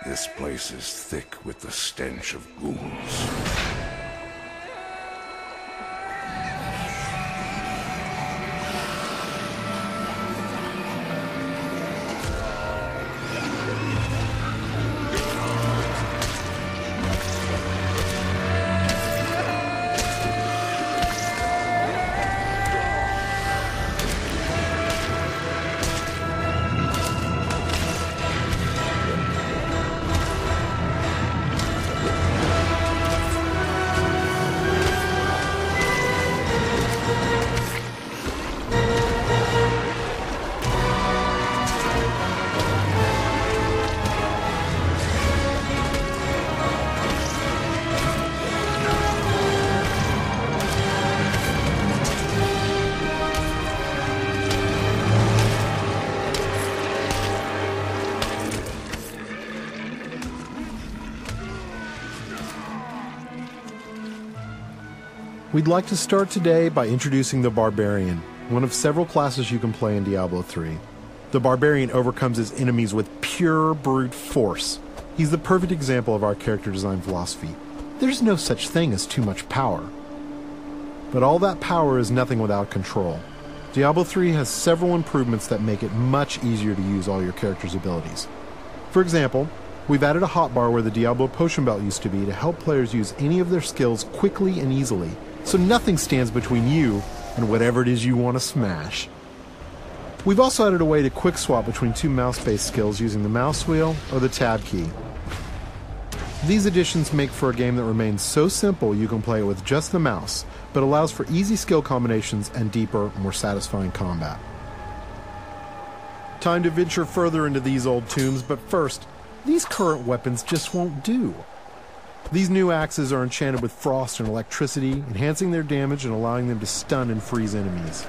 This place is thick with the stench of ghouls. We'd like to start today by introducing the Barbarian, one of several classes you can play in Diablo 3. The Barbarian overcomes his enemies with pure brute force. He's the perfect example of our character design philosophy. There's no such thing as too much power. But all that power is nothing without control. Diablo 3 has several improvements that make it much easier to use all your character's abilities. For example, we've added a hotbar where the Diablo potion belt used to be to help players use any of their skills quickly and easily, so nothing stands between you and whatever it is you want to smash. We've also added a way to quick swap between two mouse-based skills using the mouse wheel or the tab key. These additions make for a game that remains so simple you can play it with just the mouse, but allows for easy skill combinations and deeper, more satisfying combat. Time to venture further into these old tombs, but first, these current weapons just won't do. These new axes are enchanted with frost and electricity, enhancing their damage and allowing them to stun and freeze enemies.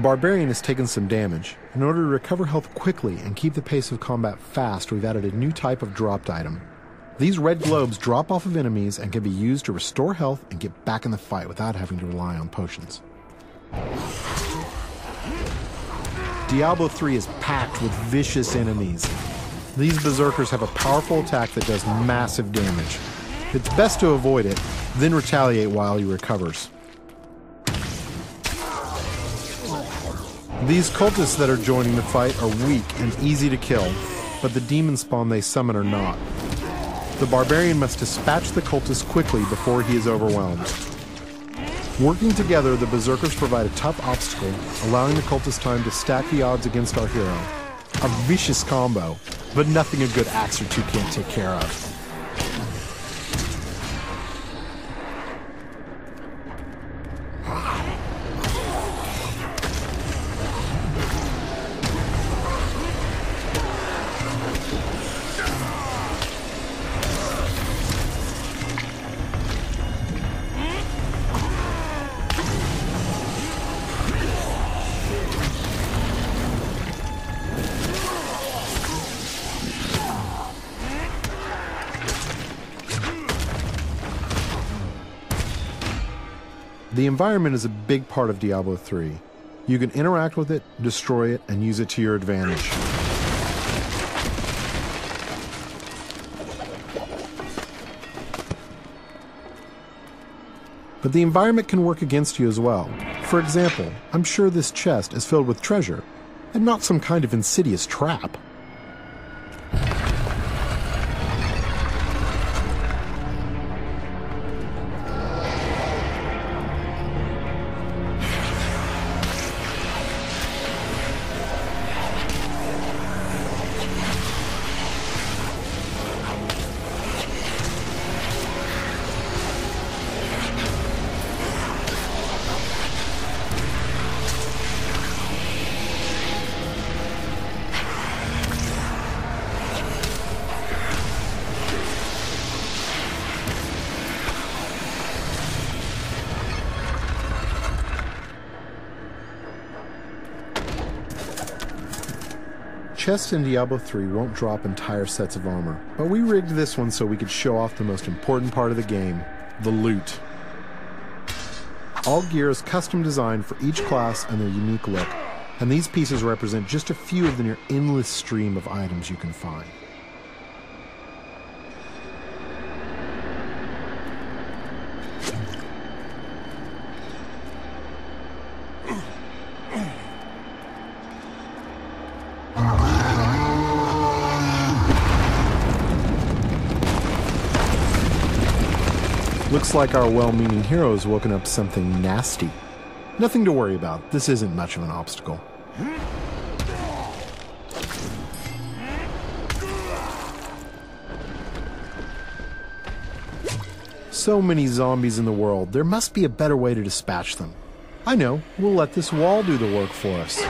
The Barbarian has taken some damage. In order to recover health quickly and keep the pace of combat fast, we've added a new type of dropped item. These red globes drop off of enemies and can be used to restore health and get back in the fight without having to rely on potions. Diablo 3 is packed with vicious enemies. These berserkers have a powerful attack that does massive damage. It's best to avoid it, then retaliate while he recovers. These cultists that are joining the fight are weak and easy to kill, but the demon spawn they summon are not. The Barbarian must dispatch the cultists quickly before he is overwhelmed. Working together, the berserkers provide a tough obstacle, allowing the cultists time to stack the odds against our hero. A vicious combo, but nothing a good axe or two can't take care of. The environment is a big part of Diablo 3. You can interact with it, destroy it, and use it to your advantage. But the environment can work against you as well. For example, I'm sure this chest is filled with treasure, and not some kind of insidious trap. Chests in Diablo 3 won't drop entire sets of armor, but we rigged this one so we could show off the most important part of the game, the loot. All gear is custom designed for each class and their unique look, and these pieces represent just a few of the near endless stream of items you can find. Looks like our well-meaning hero has woken up something nasty. Nothing to worry about. This isn't much of an obstacle. So many zombies in the world, there must be a better way to dispatch them. I know, we'll let this wall do the work for us.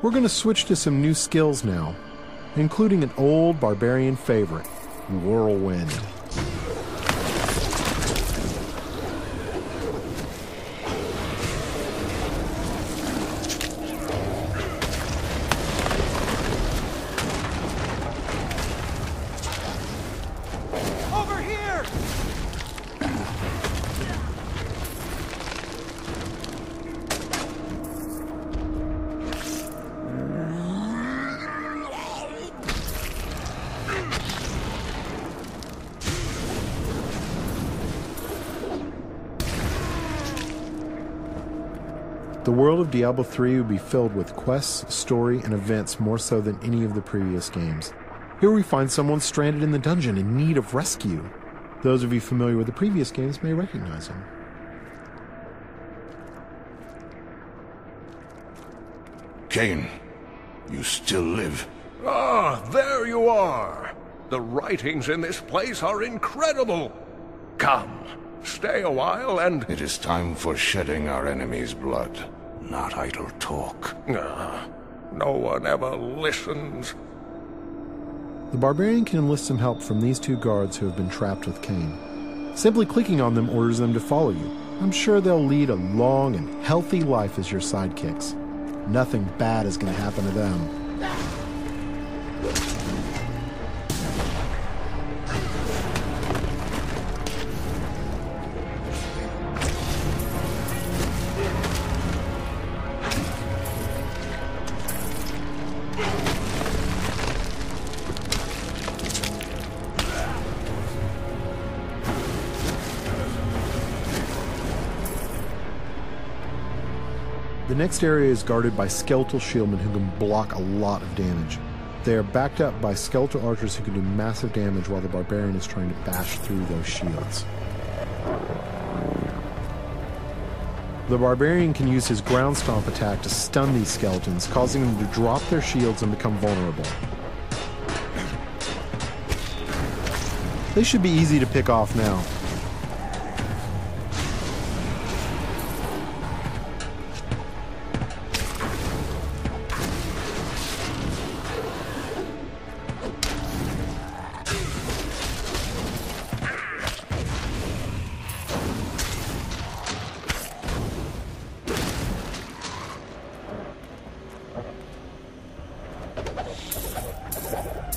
We're going to switch to some new skills now, including an old barbarian favorite, Whirlwind. Over here! The world of Diablo 3 would be filled with quests, story, and events more so than any of the previous games. Here we find someone stranded in the dungeon in need of rescue. Those of you familiar with the previous games may recognize him. Cain, you still live. Ah, there you are. The writings in this place are incredible. Come, stay a while and... It is time for shedding our enemy's blood, not idle talk. No one ever listens. The barbarian can enlist some help from these two guards who have been trapped with Cain. Simply clicking on them orders them to follow you. I'm sure they'll lead a long and healthy life as your sidekicks. Nothing bad is going to happen to them. The next area is guarded by skeletal shieldmen who can block a lot of damage. They are backed up by skeletal archers who can do massive damage while the barbarian is trying to bash through those shields. The barbarian can use his ground stomp attack to stun these skeletons, causing them to drop their shields and become vulnerable. They should be easy to pick off now.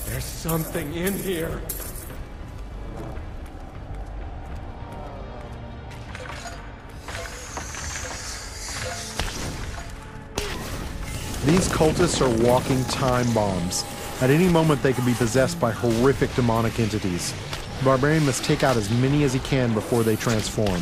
There's something in here. These cultists are walking time bombs. At any moment they can be possessed by horrific demonic entities. The barbarian must take out as many as he can before they transform.